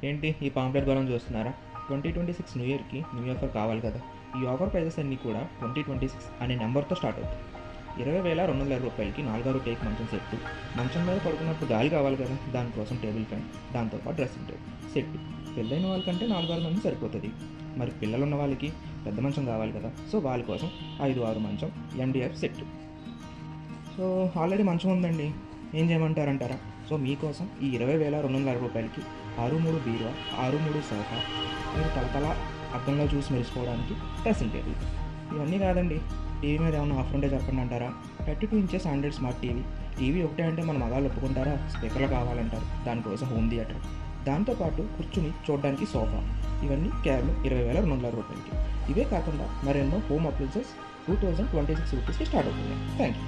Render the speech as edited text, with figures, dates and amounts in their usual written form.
ఏంటి ఈ పాంప్లెట్ గొడవను చూస్తున్నారా? 2026 న్యూ ఇయర్కి న్యూ ఆఫర్ కావాలి కదా. ఈ ఆఫర్ ప్రైజెస్ అన్నీ కూడా 2026 అనే నెంబర్తో స్టార్ట్ అవుతాయి. 20,200 రూపాయలకి 4 టేక్ మంచం సెట్టు. మంచం మీద పడుకున్నప్పుడు గాలి కావాలి కదా, దానికోసం టేబుల్ ఫ్యాన్, దాంతోపాటు డ్రెస్సింగ్ టేబుల్ సెట్టు. పెళ్ళైన వాళ్ళకంటే 4 మంది సరిపోతుంది. మరి పిల్లలు ఉన్న వాళ్ళకి పెద్ద మంచం కావాలి కదా, సో వాళ్ళ కోసం 5-6 మంచం MDF సెట్టు. సో ఆల్రెడీ మంచం ఉందండి, ఏం చేయమంటారంటారా? సో మీకోసం ఈ 20,200 రూపాయలకి 6-3 బీరువా, 6-3 సోఫా, మీరు తలతల అద్దంలో చూసి మెరిసిపోవడానికి డ్రెస్సింగ్ టేబుల్. ఇవన్నీ కాదండి, టీవీ మీద ఏమైనా ఆఫర్ ఉంటే చెప్పండి అంటారా? 32 ఇంచెస్ ఆండ్రాయిడ్ స్మార్ట్ టీవీ ఒకటే అంటే మన మగాళ్ళు ఒప్పుకుంటారా? స్పీకర్లు కావాలంటారు, దానికోసం హోమ్ థియేటర్, దాంతోపాటు కూర్చుని చూడడానికి సోఫా. ఇవన్నీ కేవలం 20,200 రూపాయలకి. ఇవే కాకుండా మరెన్నో హోమ్ అప్లయన్సెస్ 2026 రూపీస్కి స్టార్ట్ అవుతున్నాయి. Thank you.